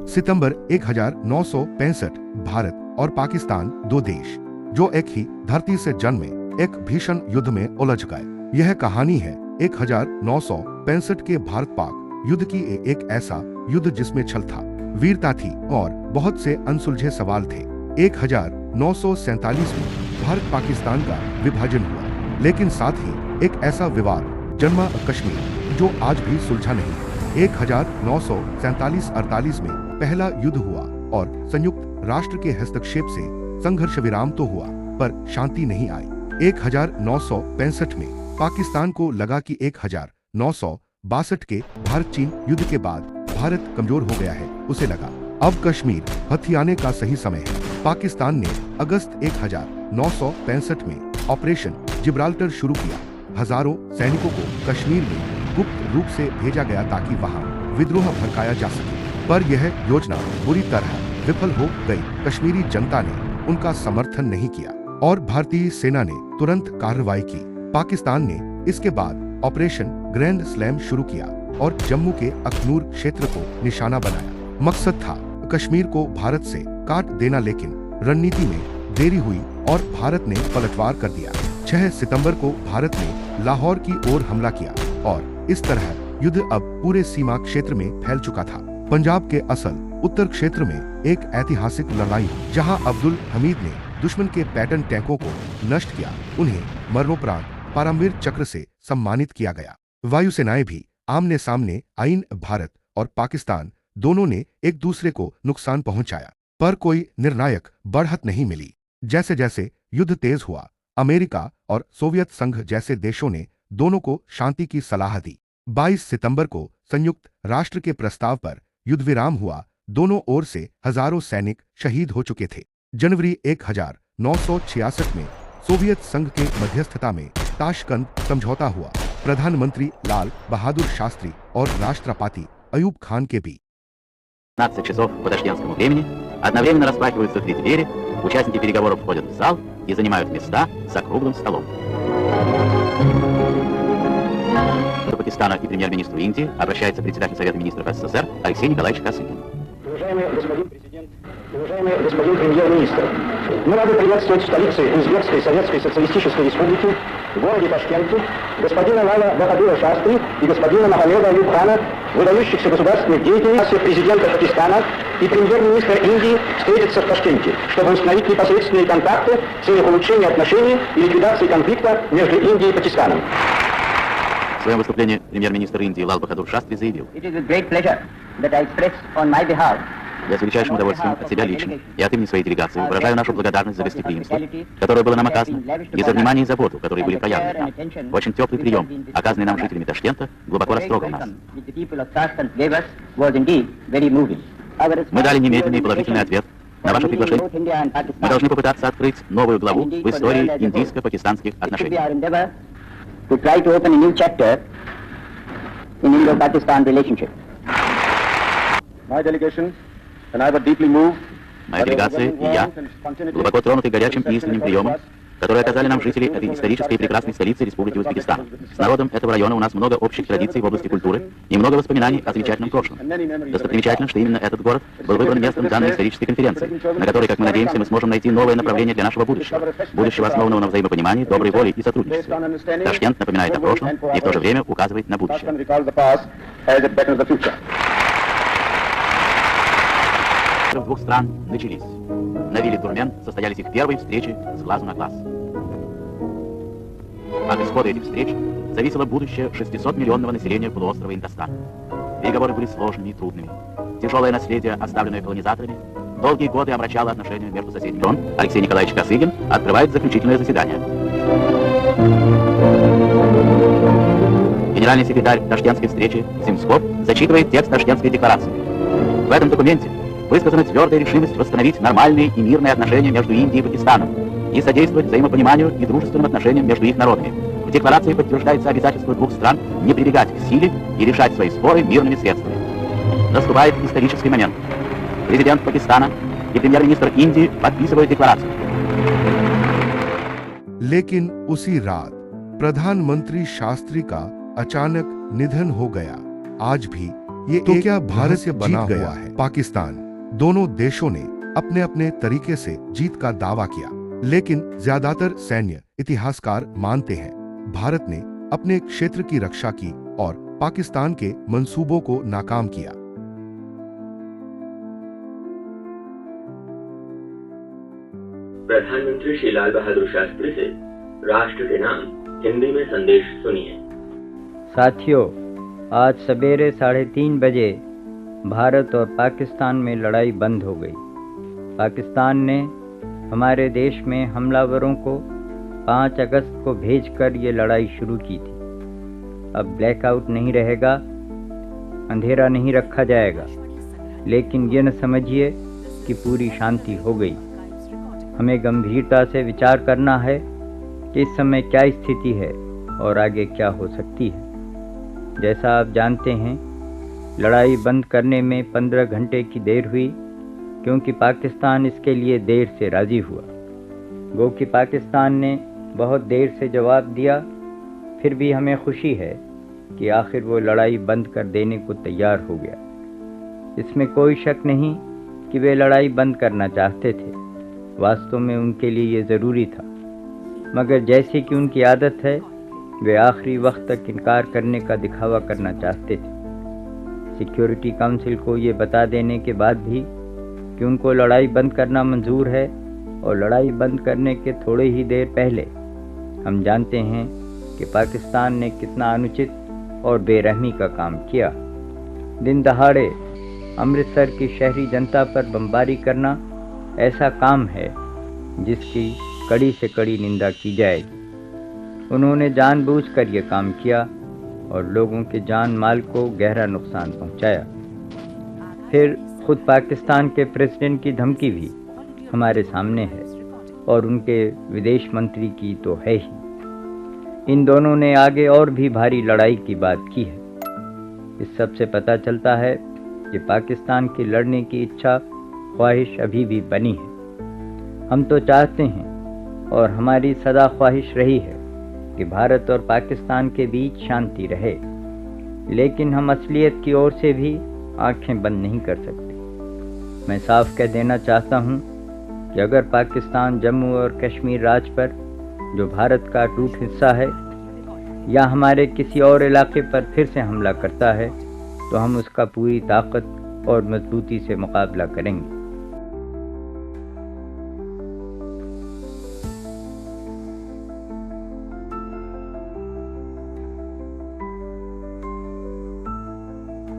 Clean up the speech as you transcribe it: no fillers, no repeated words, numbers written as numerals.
सितंबर 1965। भारत और पाकिस्तान दो देश जो एक ही धरती से जन्मे एक भीषण युद्ध में उलझ गए। यह कहानी है 1965 के भारत पाक युद्ध की, एक ऐसा युद्ध जिसमें छल था, वीरता थी और बहुत से अनसुलझे सवाल थे। 1947 में भारत पाकिस्तान का विभाजन हुआ, लेकिन साथ ही एक ऐसा विवाद जन्मा कश्मीर जो आज भी सुलझा नहीं। 1947-48 में पहला युद्ध हुआ और संयुक्त राष्ट्र के हस्तक्षेप से संघर्ष विराम तो हुआ, पर शांति नहीं आई। 1965 में पाकिस्तान को लगा कि 1962 के भारत चीन युद्ध के बाद भारत कमजोर हो गया है। उसे लगा अब कश्मीर हथियाने का सही समय है। पाकिस्तान ने अगस्त 1965 में ऑपरेशन जिब्राल्टर शुरू किया। हजारों सैनिकों को कश्मीर में गुप्त रूप से भेजा गया ताकि वहां विद्रोह भड़काया जा सके, पर यह योजना बुरी तरह विफल हो गई। कश्मीरी जनता ने उनका समर्थन नहीं किया और भारतीय सेना ने तुरंत कार्रवाई की। पाकिस्तान ने इसके बाद ऑपरेशन ग्रैंड स्लैम शुरू किया और जम्मू के अखनूर क्षेत्र को निशाना बनाया। मकसद था कश्मीर को भारत से काट देना, लेकिन रणनीति में देरी हुई और भारत ने पलटवार कर दिया। 6 सितंबर को भारत ने लाहौर की ओर हमला किया और इस तरह युद्ध अब पूरे सीमा क्षेत्र में फैल चुका था। पंजाब के असल उत्तर क्षेत्र में एक ऐतिहासिक लड़ाई हुई, जहां अब्दुल हमीद ने दुश्मन के पैटर्न टैंकों को नष्ट किया। उन्हें मरणोपरांत परमवीर चक्र से सम्मानित किया गया। वायुसेनाएं भी आमने सामने आईं। भारत और पाकिस्तान दोनों ने एक दूसरे को नुकसान पहुंचाया, पर कोई निर्णायक बढ़त नहीं मिली। जैसे जैसे युद्ध तेज हुआ, अमेरिका और सोवियत संघ जैसे देशों ने दोनों को शांति की सलाह दी। 22 सितंबर को संयुक्त राष्ट्र के प्रस्ताव पर युद्ध विराम हुआ। दोनों ओर से हजारों सैनिक शहीद हो चुके थे। जनवरी 1966 में सोवियत संघ के मध्यस्थता में ताशकंद समझौता हुआ। प्रधानमंत्री लाल बहादुर शास्त्री और राष्ट्रपति अयूब खान के बीच 15 часов по ташкентскому времени одновременно распахиваются 3 двери, участники переговоров входят в зал и занимают места за круглым столом. Пакистана и премьер-министру Индии обращается председатель Совета министров СССР Алексей Николаевич Косыгин. Уважаемый господин президент, уважаемый господин премьер-министр, мы рады приветствовать в столице Узбекской Советской Социалистической Республики, в городе Ташкенте, господина Лала Бахадура Шастри и господина Мохаммеда Аюб-хана, выдающихся государственных деятелей. Президента Пакистана и премьер-министра Индии встретятся в Ташкенте, чтобы установить непосредственные контакты в целях улучшения отношений и ликвидации конфликта между Индией и Пакистаном. В своем выступлении премьер-министр Индии Лал Бахадур Шастри заявил: «Я с величайшим удовольствием от себя лично и от имени своей делегации выражаю нашу благодарность за гостеприимство, которое было нам оказано, и за внимание и заботу, которые были проявлены нам. Очень теплый прием, оказанный нам жителями Ташкента, глубоко растрогал нас. Мы дали немедленный и положительный ответ на ваше приглашение. Мы должны попытаться открыть новую главу в истории индийско-пакистанских отношений». To try to open a new chapter in Indo-Pakistan relationship. My delegation and I were deeply moved. Моя делегация и я глубоко тронуты горячим и искренним приемом, который оказали нам жители этой исторической и прекрасной столицы Республики Узбекистан. С народом этого района у нас много общих традиций в области культуры и много воспоминаний о замечательном прошлом. Достопримечательно, что именно этот город был выбран местом данной исторической конференции, на которой, как мы надеемся, мы сможем найти новое направление для нашего будущего, основанного на взаимопонимании, доброй воле и сотрудничестве. Ташкент напоминает о прошлом и в то же время указывает на будущее. Двух стран начались. На вилле Турмен состоялись их первые встречи с глазу на глаз. От исхода этих встреч зависело будущее 600-миллионного населения полуострова Индостан. Переговоры были сложными и трудными. Тяжелое наследие, оставленное колонизаторами, долгие годы омрачало отношения между соседями. Он, Алексей Николаевич Косыгин, открывает заключительное заседание. Генеральный секретарь ташкентской встречи Земсков зачитывает текст Ташкентской декларации. В этом документе высказана твердая решимость восстановить нормальные и мирные отношения между Индией и Пакистаном и содействовать взаимопониманию и дружественным отношениям между их народами. В декларации подтверждается обязательство двух стран не прибегать к силе и решать свои споры мирными средствами. Наступает исторический момент. Президент Пакистана и премьер-министр Индии подписывают декларацию. लेकिन उसी रात प्रधानमंत्री शास्त्री का अचानक निधन हो गया। आज भी ये तो क्या भारत से बना हुआ है पाकिस्तान। दोनों देशों ने अपने अपने तरीके से जीत का दावा किया, लेकिन ज्यादातर सैन्य इतिहासकार मानते हैं भारत ने अपने क्षेत्र की रक्षा की और पाकिस्तान के मंसूबों को नाकाम किया। प्रधानमंत्री श्री लाल बहादुर शास्त्री से राष्ट्र के नाम हिंदी में संदेश सुनिए। साथियों, आज सवेरे 3:30 बजे भारत और पाकिस्तान में लड़ाई बंद हो गई। पाकिस्तान ने हमारे देश में हमलावरों को 5 अगस्त को भेजकर ये लड़ाई शुरू की थी। अब ब्लैकआउट नहीं रहेगा, अंधेरा नहीं रखा जाएगा, लेकिन ये न समझिए कि पूरी शांति हो गई। हमें गंभीरता से विचार करना है कि इस समय क्या स्थिति है और आगे क्या हो सकती है। जैसा आप जानते हैं, लड़ाई बंद करने में 15 घंटे की देर हुई, क्योंकि पाकिस्तान इसके लिए देर से राज़ी हुआ। गो कि पाकिस्तान ने बहुत देर से जवाब दिया, फिर भी हमें खुशी है कि आखिर वो लड़ाई बंद कर देने को तैयार हो गया। इसमें कोई शक नहीं कि वे लड़ाई बंद करना चाहते थे। वास्तव में उनके लिए ये ज़रूरी था, मगर जैसे कि उनकी आदत है, वे आखिरी वक्त तक इनकार करने का दिखावा करना चाहते थे। सिक्योरिटी काउंसिल को ये बता देने के बाद भी कि उनको लड़ाई बंद करना मंजूर है, और लड़ाई बंद करने के थोड़े ही देर पहले हम जानते हैं कि पाकिस्तान ने कितना अनुचित और बेरहमी का काम किया। दिन दहाड़े अमृतसर की शहरी जनता पर बमबारी करना ऐसा काम है जिसकी कड़ी से कड़ी निंदा की जाएगी। उन्होंने जानबूझकर ये काम किया और लोगों के जान माल को गहरा नुकसान पहुंचाया। फिर खुद पाकिस्तान के प्रेसिडेंट की धमकी भी हमारे सामने है, और उनके विदेश मंत्री की तो है ही। इन दोनों ने आगे और भी भारी लड़ाई की बात की है। इस सब से पता चलता है कि पाकिस्तान की लड़ने की इच्छा ख्वाहिश अभी भी बनी है। हम तो चाहते हैं और हमारी सदा ख्वाहिश रही है कि भारत और पाकिस्तान के बीच शांति रहे, लेकिन हम असलियत की ओर से भी आंखें बंद नहीं कर सकते। मैं साफ कह देना चाहता हूँ कि अगर पाकिस्तान जम्मू और कश्मीर राज्य पर, जो भारत का अटूट हिस्सा है, या हमारे किसी और इलाके पर फिर से हमला करता है, तो हम उसका पूरी ताकत और मजबूती से मुकाबला करेंगे।